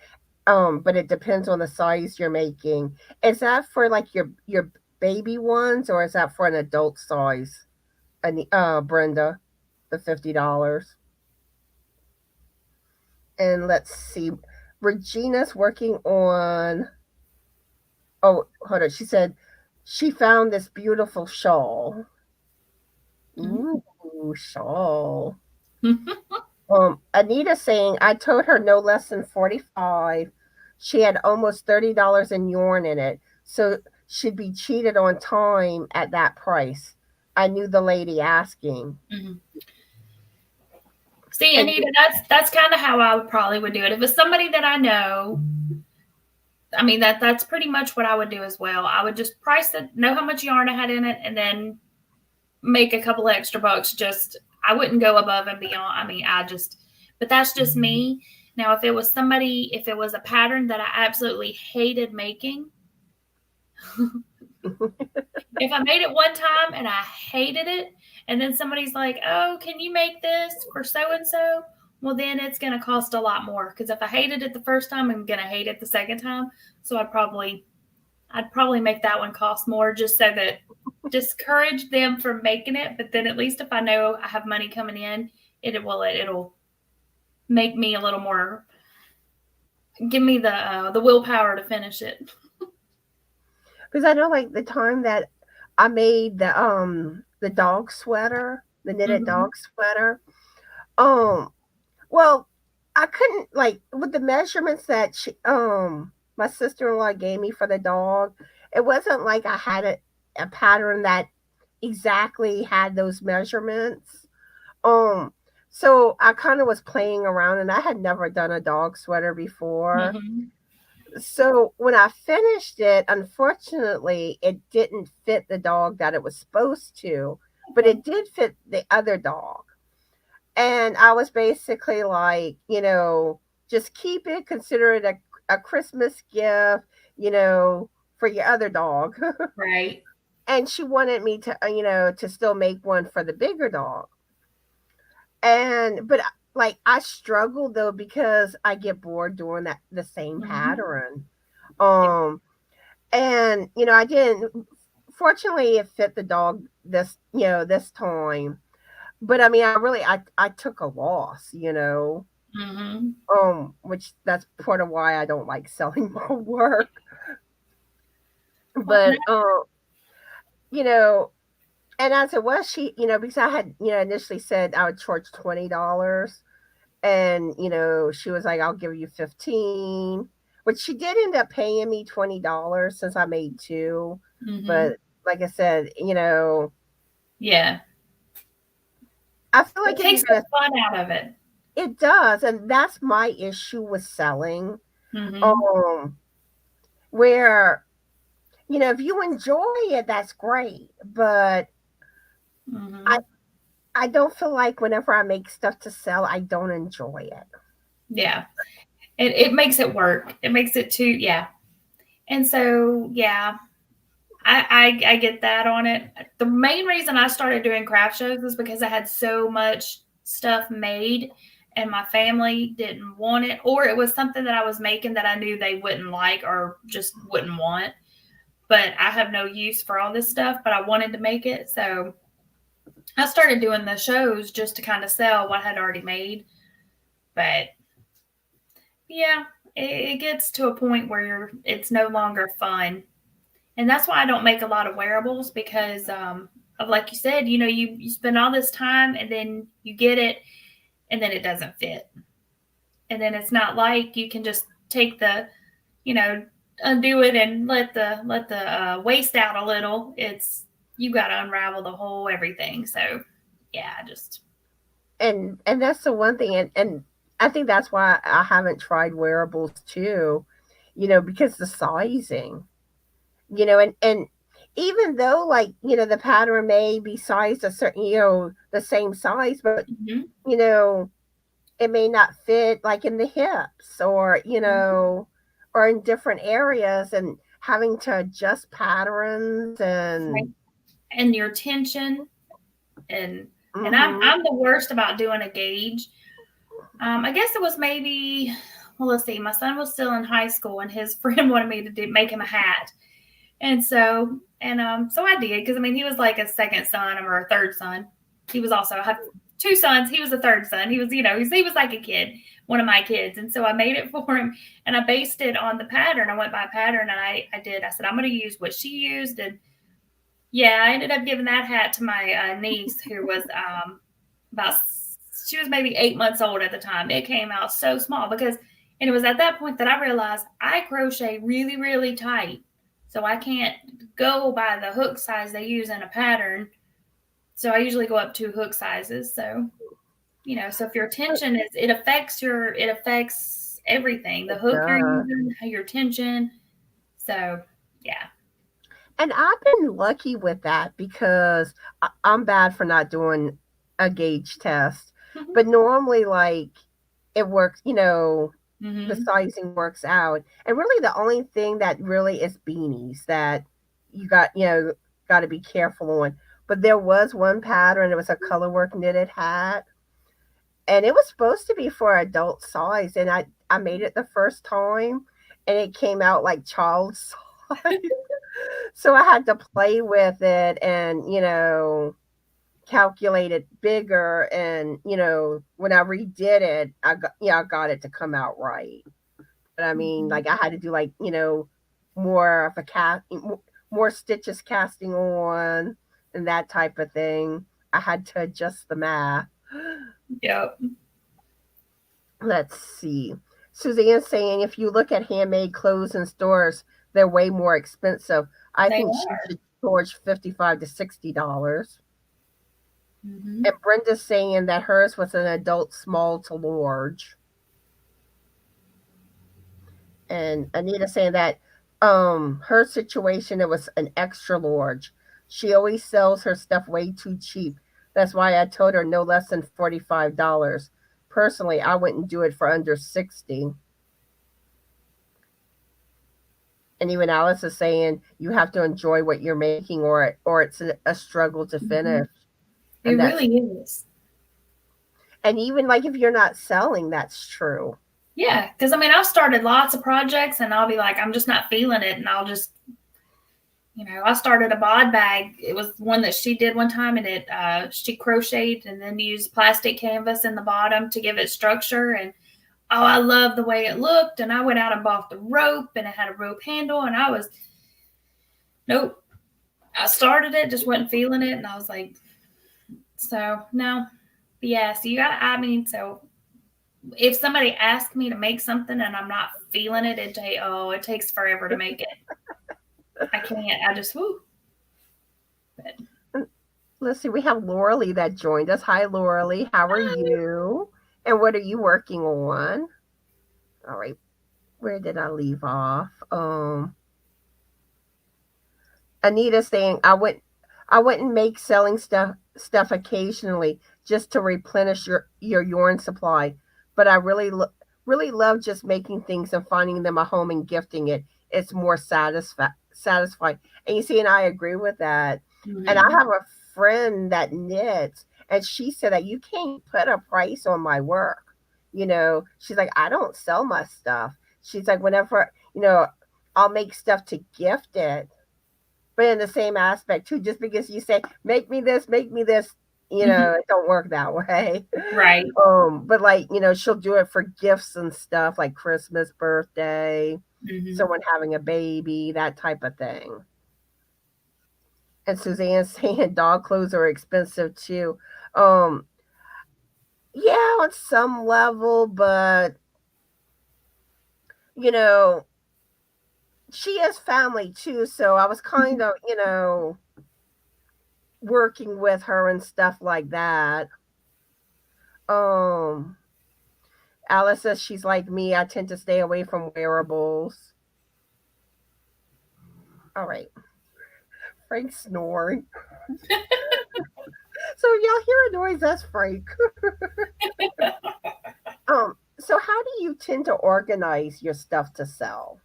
But it depends on the size you're making. Is that for like your baby ones, or is that for an adult size? And Brenda, the $50. And let's see, Regina's working on. Oh, hold on. She said she found this beautiful shawl. Ooh, shawl. Anita saying, I told her no less than 45. She had almost $30 in yarn in it, so she'd be cheated on time at that price. I knew the lady asking. See, Anita, that's kind of how I probably would do it. If it's somebody that I know, I mean, that's pretty much what I would do as well. I would just price it, know how much yarn I had in it, and then make a couple of extra bucks. I wouldn't go above and beyond. I mean, but that's just me. Now, if it was a pattern that I absolutely hated making, if I made it one time and I hated it, and then somebody's like, oh, can you make this for so-and-so? Well, then it's going to cost a lot more, because if I hated it the first time, I'm going to hate it the second time. So I'd probably make that one cost more, just so that discourage them from making it. But then at least if I know I have money coming in, it'll make me a little more, give me the willpower to finish it. Because I know, like, the time that I made the dog sweater, the knitted dog sweater. Well, I couldn't, like, with the measurements that my sister-in-law gave me for the dog, it wasn't like I had a pattern that exactly had those measurements. Um, so I kind of was playing around, and I had never done a dog sweater before. Mm-hmm. So when I finished it, unfortunately, it didn't fit the dog that it was supposed to, but Okay. it did fit the other dog. And I was basically like, just keep it, consider it a Christmas gift, you know, for your other dog. Right. And she wanted me to, to still make one for the bigger dog. But like I struggle though because I get bored doing the same Mm-hmm. pattern. Yep. Um, and I didn't. Fortunately, it fit the dog this time. But I mean, I took a loss, Mm-hmm. which that's part of why I don't like selling my work. Well, and But you know, and as it was, because I had initially said I would charge $20, and she was like, I'll give you 15, which she did end up paying me $20 since I made two. mm-hmm. But like I said, Yeah. I feel It like if takes you're the gonna, fun out of it. it does, and that's my issue with selling. Mm-hmm. Um, where if you enjoy it, that's great. But I Mm-hmm. I don't feel like whenever I make stuff to sell, I don't enjoy it. Yeah. It makes it work. It makes it too, yeah. And so, yeah, I get that on it. The main reason I started doing craft shows was because I had so much stuff made and my family didn't want it, or it was something that I was making that I knew they wouldn't like or just wouldn't want. But I have no use for all this stuff, but I wanted to make it. So I started doing the shows just to kind of sell what I had already made. But yeah, it gets to a point where it's no longer fun. And that's why I don't make a lot of wearables because of like you said, you spend all this time and then you get it and then it doesn't fit. And then it's not like you can just take the, you know, undo it and let the waste out a little. It's you got to unravel the whole everything. So yeah, just And that's the one thing, and I think that's why I haven't tried wearables too, because the sizing, and even though like the pattern may be sized a certain the same size, but mm-hmm, you know it may not fit like in the hips, or or in different areas, and having to adjust patterns right. and And your tension and mhm. I'm the worst about doing a gauge. I guess it was maybe, well, let's see. My son was still in high school, and his friend wanted me to make him a hat, and so I did because I mean he was like a second son or a third son. He was also I have two sons. He was a third son. He was he was like a kid, one of my kids, and so I made it for him, and I based it on the pattern. I went by pattern, and I did. I said I'm going to use what she used, and yeah, I ended up giving that hat to my niece who was about she was maybe 8 months old at the time. It came out so small and it was at that point that I realized I crochet really, really tight. So I can't go by the hook size they use in a pattern. So I usually go up 2 hook sizes. So, so if your tension it affects everything. The hook you're Yeah. using, your tension. So yeah. And I've been lucky with that because I'm bad for not doing a gauge test. Mm-hmm. But normally, like, it works, the Mm-hmm. sizing works out. And really, the only thing that really is beanies that got to be careful on. But there was one pattern, it was a color work knitted hat. And it was supposed to be for adult size. And I made it the first time, and it came out like child size. So I had to play with it and, calculate it bigger. And, when I redid it, I got it to come out right. But I mean, Mm-hmm. like I had to do like, more of a more stitches casting on and that type of thing. I had to adjust the math. Yep. Let's see. Suzanne's saying if you look at handmade clothes in stores, they're way more expensive. I They think she are. should charge $55 to $60. Mm-hmm. And Brenda's saying that hers was an adult small to large. And Anita saying that her situation, it was an extra large. She always sells her stuff way too cheap. That's why I told her no less than $45. Personally, I wouldn't do it for under 60. And even Alice is saying you have to enjoy what you're making, or it's a struggle to Mm-hmm. finish. It And that's, really is. and even like if you're not selling, that's true. Yeah, because I mean, I've started lots of projects, and I'll be like, I'm just not feeling it, and I'll just, I started a bod bag. It was one that she did one time, and she crocheted and then used plastic canvas in the bottom to give it structure. And oh, I love the way it looked. And I went out and bought the rope, and it had a rope handle, and nope. I started it, just wasn't feeling it, and I was like, so no, yeah. So you gotta, I mean, so if somebody asks me to make something and I'm not feeling it, it takes forever to make it. I can't. I just whoo. Let's see, we have Lorele that joined us. Hi, Lorele. How are you? And what are you working on? All right. Where did I leave off? Anita saying I wouldn't make selling stuff occasionally just to replenish your yarn supply, but I really love just making things and finding them a home and gifting it. It's more satisfying. And you see, and I agree with that. Mm-hmm. And I have a friend that knits, and she said that you can't put a price on my work. She's like, I don't sell my stuff. She's like, whenever, I'll make stuff to gift it, but in the same aspect too, just because you say make me this, it don't work that way. Right. But like, she'll do it for gifts and stuff like Christmas, birthday, someone having a baby, that type of thing. And Suzanne's saying dog clothes are expensive too. Yeah, on some level, but you know she is family too, so I was kind of, working with her and stuff like that. Um, Alice says she's like me. I tend to stay away from wearables. All right. Frank's snoring. So y'all hear a noise, that's Frank. So how do you tend to organize your stuff to sell?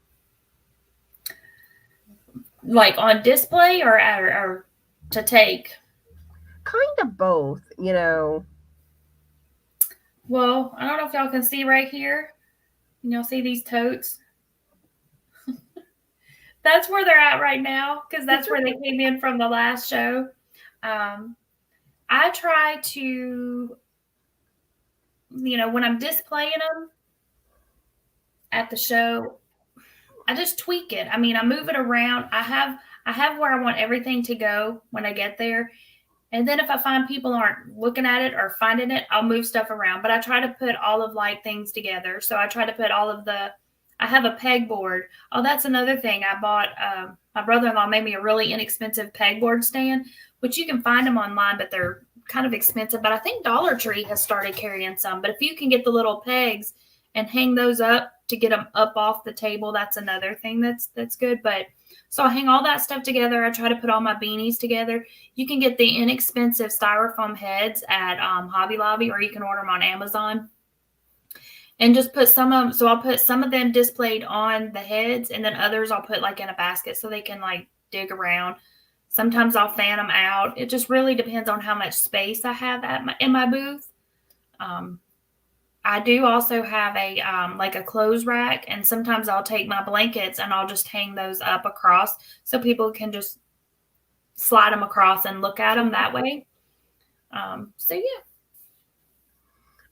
Like on display or to take? Kind of both, Well, I don't know if y'all can see right here. See these totes? That's where they're at right now because that's where they came in from the last show. I try to, when I'm displaying them at the show, I just tweak it. I mean, I move it around. I have where I want everything to go when I get there. And then if I find people aren't looking at it or finding it, I'll move stuff around. But I try to put all of like things together. So I try to put I have a pegboard. Oh, that's another thing. I bought, my brother-in-law made me a really inexpensive pegboard stand, which you can find them online, but they're kind of expensive. But I think Dollar Tree has started carrying some. But if you can get the little pegs and hang those up to get them up off the table, that's another thing that's good. But so I hang all that stuff together. I try to put all my beanies together. You can get the inexpensive styrofoam heads at Hobby Lobby, or you can order them on Amazon. And just put some of them. So I'll put some of them displayed on the heads, and then others I'll put like in a basket so they can like dig around. Sometimes I'll fan them out. It just really depends on how much space I have in my booth. I do also have like a clothes rack, and sometimes I'll take my blankets and I'll just hang those up across so people can just slide them across and look at them that way. So yeah.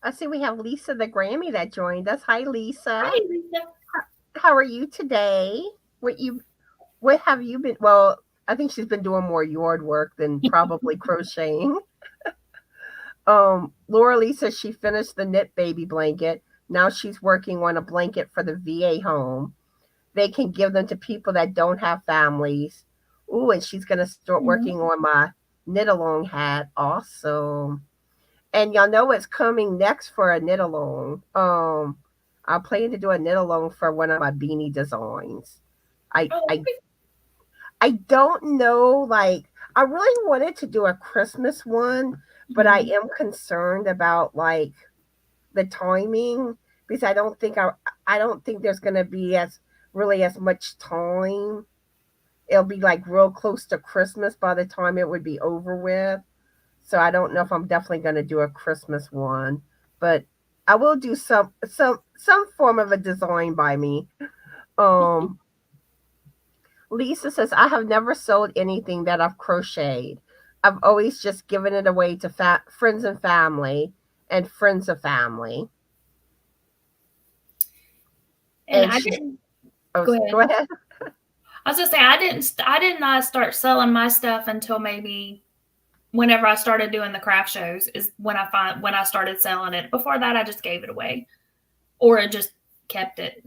I see we have Lisa the Grammy that joined us. Hi, Lisa. Hi, Lisa. How are you today? What have you been? Well, I think she's been doing more yard work than probably crocheting. Laura Lee says she finished the knit baby blanket. Now she's working on a blanket for the VA home. They can give them to people that don't have families. Ooh, and she's going to start Mhm. working on my knit along hat. Awesome. And y'all know what's coming next for a knit along. I plan to do a knit along for one of my beanie designs. I Oh, I I don't know, like, I really wanted to do a Christmas one, but I mhm. am concerned about like the timing because I don't think there's gonna be as much time. It'll be like real close to Christmas by the time it would be over with. So I don't know if I'm definitely gonna do a Christmas one, but I will do some form of a design by me. Um Lisa says, I have never sold anything that I've crocheted. I've always just given it away to friends and family and friends of family. And And I she's, didn't oh, go go ahead. ahead. I was gonna say I did not start selling my stuff until maybe whenever I started doing the craft shows is when I started selling it. Before that, I just gave it away or I just kept it.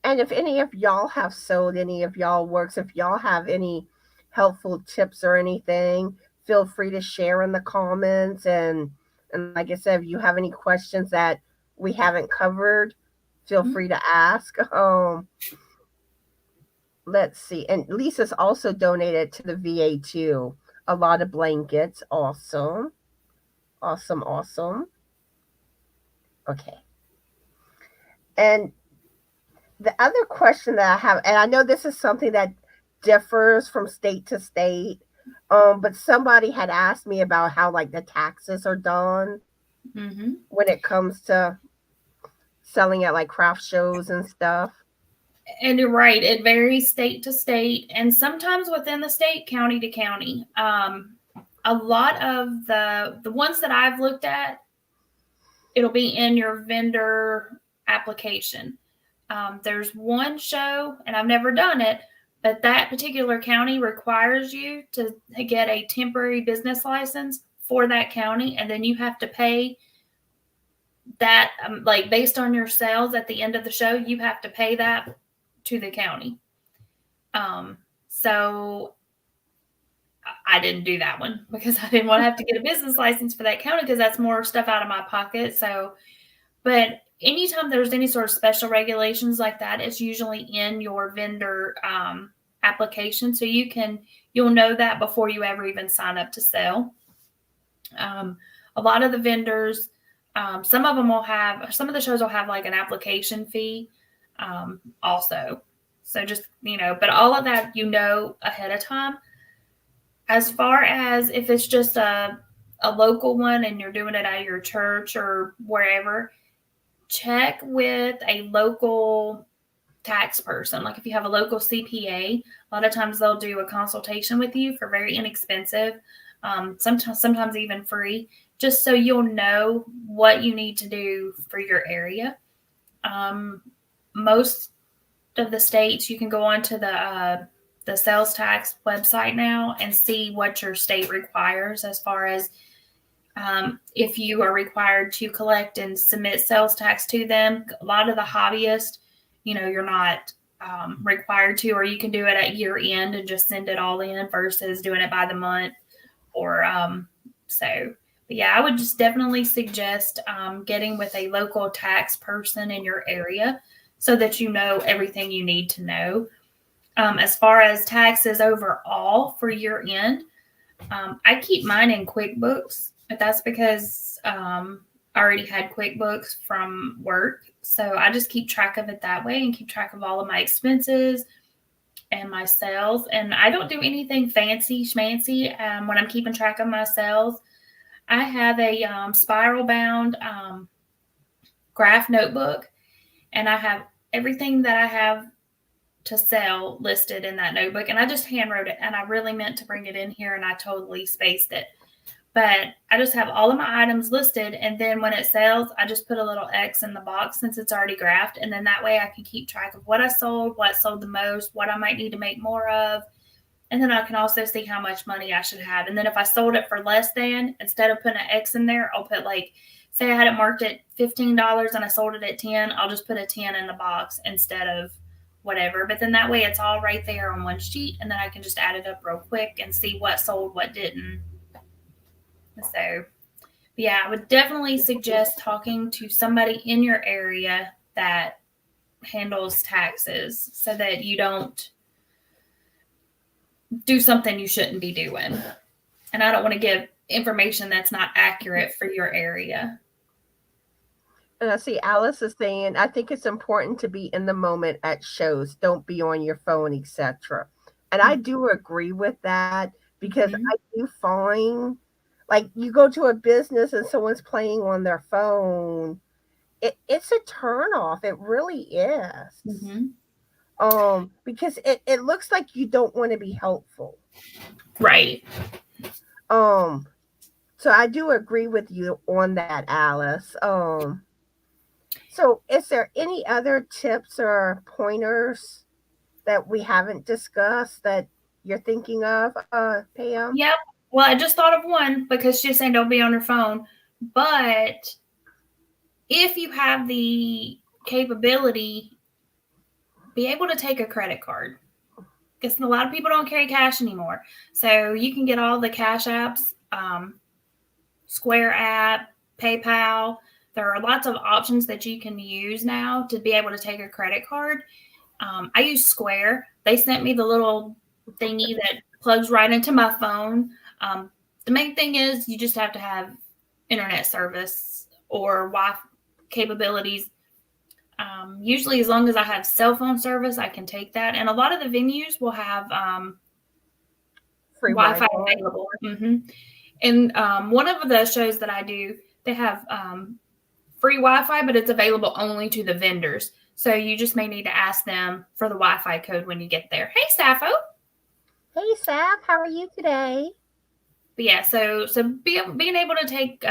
And if any of y'all have sold any of y'all works, if y'all have any helpful tips or anything, feel free to share in the comments. And like I said, if you have any questions that we haven't covered, feel Mhm. free to ask. Let's see. And Lisa's also donated to the VA too. A lot of blankets. Awesome. Awesome. Awesome. Okay. And the other question that I have, and I know this is something that differs from state to state, but somebody had asked me about how like the taxes are done Mm-hmm. when it comes to selling at like craft shows and stuff. And you're right, it varies state to state and sometimes within the state, county to county. A lot of the ones that I've looked at, it'll be in your vendor application. There's one show, and I've never done it, but that particular county requires you to get a temporary business license for that county, and then you have to pay that, like based on your sales at the end of the show, you have to pay that to the county. So I didn't do that one because I didn't want to have to get a business license for that county because that's more stuff out of my pocket. So, but anytime there's any sort of special regulations like that, it's usually in your vendor application. So you'll know that before you ever even sign up to sell. A lot of the vendors, some of the shows will have like an application fee also. So just, but all of that, ahead of time. As far as if it's just a local one and you're doing it at your church or wherever, check with a local tax person. Like if you have a local CPA, a lot of times they'll do a consultation with you for very inexpensive, sometimes even free, just so you'll know what you need to do for your area. Most of the states, you can go onto the sales tax website now and see what your state requires as far as if you are required to collect and submit sales tax to them. A lot of the hobbyists, you're not required to, or you can do it at year end and just send it all in versus doing it by the month. Or but yeah, I would just definitely suggest getting with a local tax person in your area so that you know everything you need to know. As far as taxes overall for year end, I keep mine in QuickBooks, but that's because I already had QuickBooks from work. So I just keep track of it that way and keep track of all of my expenses and my sales. And I don't do anything fancy schmancy when I'm keeping track of my sales. I have a spiral bound graph notebook, and I have everything that I have to sell listed in that notebook. And I just hand wrote it, and I really meant to bring it in here, and I totally spaced it. But I just have all of my items listed, and then when it sells, I just put a little X in the box since it's already graphed, and then that way I can keep track of what I sold, what sold the most, what I might need to make more of, and then I can also see how much money I should have. And then if I sold it for less than, instead of putting an X in there, I'll put like say I had it marked at $15 and I sold it at 10, I'll just put a 10 in the box instead of whatever. But then that way it's all right there on one sheet, and then I can just add it up real quick and see what sold, what didn't. So yeah, I would definitely suggest talking to somebody in your area that handles taxes so that you don't do something you shouldn't be doing. And I don't want to give information that's not accurate for your area. And I see Alice is saying, I think it's important to be in the moment at shows. Don't be on your phone, etc. And I do agree with that, because I do find, like, you go to a business and someone's playing on their phone, it's a turn off. It really is. Because it looks like you don't want to be helpful. Right. So I do agree with you on that, Alice. So is there any other tips or pointers that we haven't discussed that you're thinking of, Pam? Yep. Well, I just thought of one, because she's saying don't be on your phone. But if you have the capability, be able to take a credit card, because a lot of people don't carry cash anymore. So you can get all the cash apps, Square app, PayPal. There are lots of options that you can use now to be able to take a credit card. I use Square. They sent me the little thingy that plugs right into my phone. The main thing is you just have to have internet service or Wi-Fi capabilities. Usually, as long as I have cell phone service, I can take that. And a lot of the venues will have free Wi-Fi available. And one of the shows that I do, they have free Wi-Fi, but it's available only to the vendors. So you just may need to ask them for the Wi-Fi code when you get there. Hey, Sappho. Hey, Sap. How are you today? But yeah, so being able to take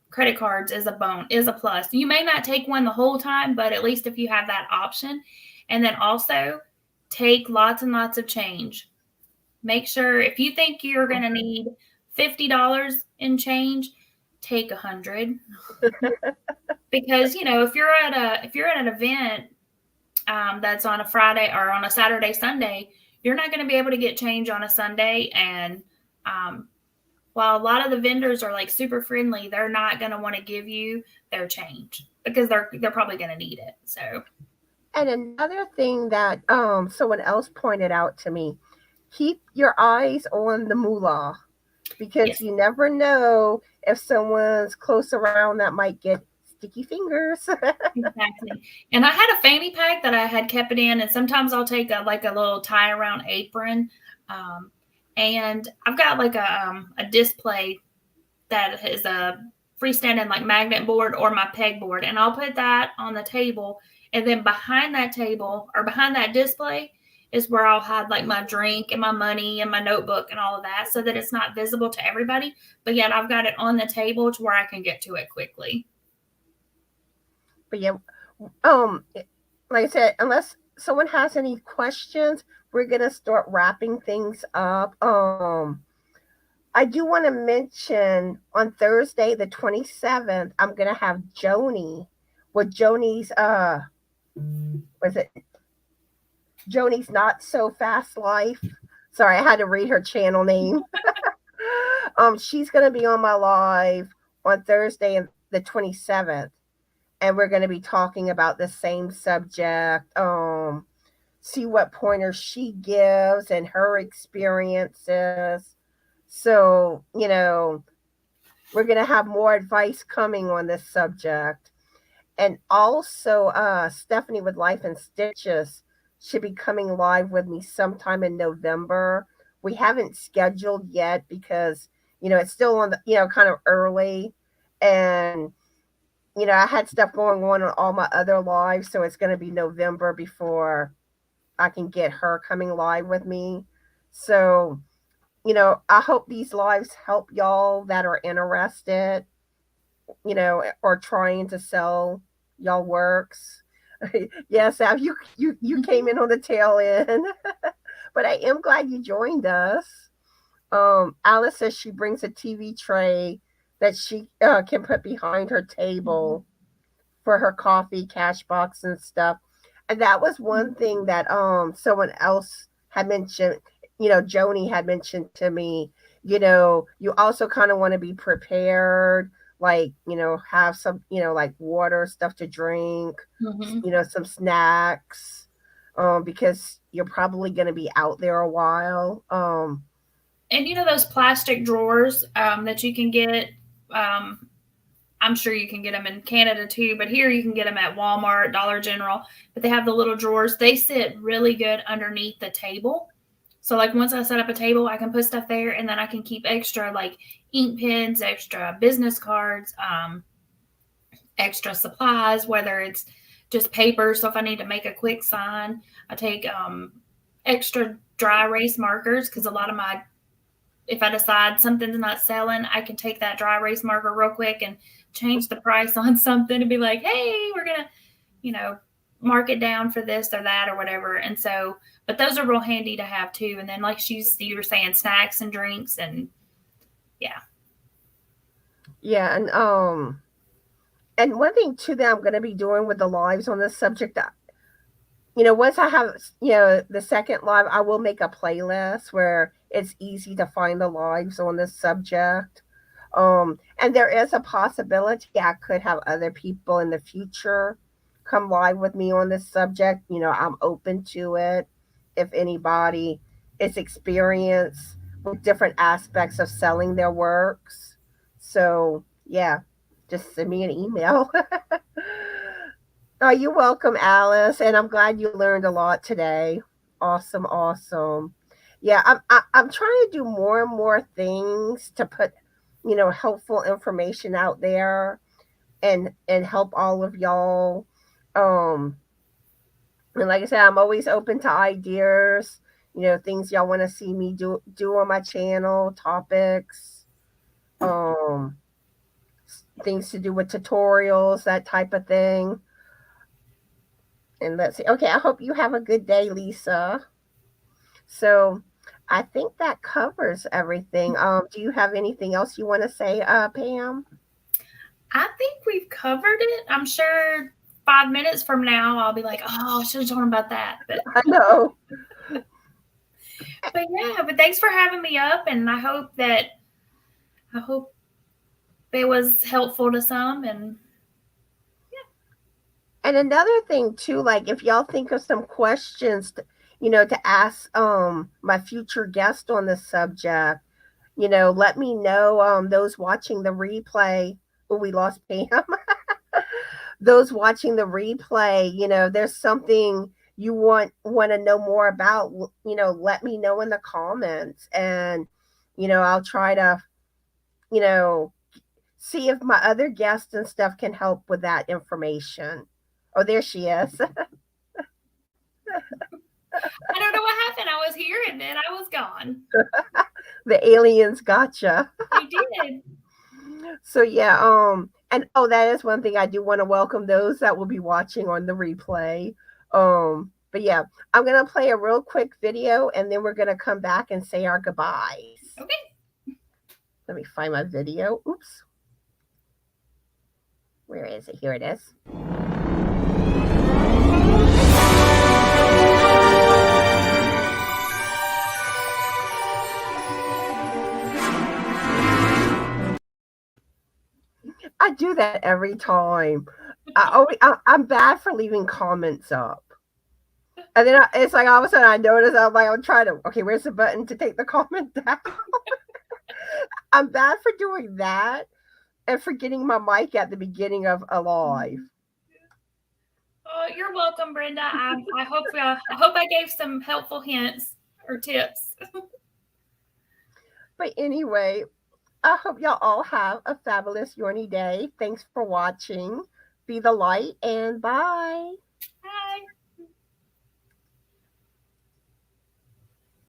credit cards is a plus. You may not take one the whole time, but at least if you have that option. And then also take lots and lots of change. Make sure, if you think you're going to need $50 in change, take 100. Because, if you're at an event that's on a Friday or on a Saturday, Sunday, you're not going to be able to get change on a Sunday. And while a lot of the vendors are like super friendly, they're not going to want to give you their change because they're probably going to need it. So, and another thing that someone else pointed out to me, keep your eyes on the moolah, because you never know if someone's close around that might get sticky fingers. Exactly. And I had a fanny pack that I had kept it in, and sometimes I'll take a little tie around apron. And I've got like a display that is a freestanding like magnet board or my peg board, and I'll put that on the table, and then behind that table or behind that display is where I'll have like my drink and my money and my notebook and all of that, so that it's not visible to everybody, but yet I've got it on the table to where I can get to it quickly. But yeah, like I said, unless someone has any questions, we're gonna start wrapping things up. I do want to mention on Thursday, the 27th, I'm gonna have Joni with Joni's was it Joni's Not So Fast Life? Sorry, I had to read her channel name. She's gonna be on my live on Thursday, the 27th. And we're going to be talking about the same subject, see what pointers she gives and her experiences. So, we're going to have more advice coming on this subject. And also, Stephanie with Life and Stitches should be coming live with me sometime in November. We haven't scheduled yet because, it's still on the, kind of early. And I had stuff going on all my other lives, so it's going to be November before I can get her coming live with me. So, I hope these lives help y'all that are interested, or trying to sell y'all works. Yes, Al, you came in on the tail end, but I am glad you joined us. Alice says she brings a TV tray that she can put behind her table for her coffee cash box and stuff. And that was one thing that someone else had mentioned, Joni had mentioned to me, you also kind of want to be prepared, like, have some, like water, stuff to drink, some snacks, because you're probably going to be out there a while. And those plastic drawers that you can get, I'm sure you can get them in Canada too, but here you can get them at Walmart, Dollar General. But they have the little drawers. They sit really good underneath the table. So like once I set up a table, I can put stuff there, and then I can keep extra like ink pens, extra business cards, extra supplies, whether it's just paper. So if I need to make a quick sign, I take extra dry erase markers, because a lot of if I decide something's not selling, I can take that dry erase marker real quick and change the price on something and be like, hey, we're going to, mark it down for this or that or whatever. And so, but those are real handy to have too. And then like you were saying, snacks and drinks, and yeah. Yeah. And one thing too that I'm going to be doing with the lives on this subject, once I have, the second live, I will make a playlist where it's easy to find the lives on this subject. And there is a possibility I could have other people in the future come live with me on this subject. I'm open to it. If anybody is experienced with different aspects of selling their works. So yeah, just send me an email. Oh, you're welcome, Alice, and I'm glad you learned a lot today. Awesome, awesome. Yeah, I'm trying to do more and more things to put, helpful information out there, and help all of y'all. Um, and like I said, I'm always open to ideas. Things y'all want to see me do on my channel, topics, um, things to do with tutorials, that type of thing. And let's see. Okay, I hope you have a good day, Lisa. So I think that covers everything. Do you have anything else you want to say, Pam? I think we've covered it. I'm sure 5 minutes from now I'll be like, oh, I should have told him about that. But I know. But yeah, but thanks for having me up, and I hope it was helpful to some. And And another thing too, like if y'all think of some questions to ask my future guest on this subject, let me know. Those watching the replay. Oh, we lost Pam. Those watching the replay, there's something you want to know more about, let me know in the comments, and I'll try to see if my other guests and stuff can help with that information. Oh, there she is. I don't know what happened. I was here and then I was gone. The aliens gotcha. They did. So yeah, and that is one thing I do want to welcome those that will be watching on the replay. But yeah, I'm gonna play a real quick video, and then we're gonna come back and say our goodbyes. Okay. Let me find my video. Oops. Where is it? Here it is. I do that every time. I'm bad for leaving comments up. And then it's like all of a sudden I notice, I'm trying to, okay, where's the button to take the comment down? I'm bad for doing that and forgetting my mic at the beginning of a live. Oh, you're welcome, Brenda. I hope I gave some helpful hints or tips. But anyway, I hope y'all all have a fabulous Yorny day. Thanks for watching. Be the light, and bye.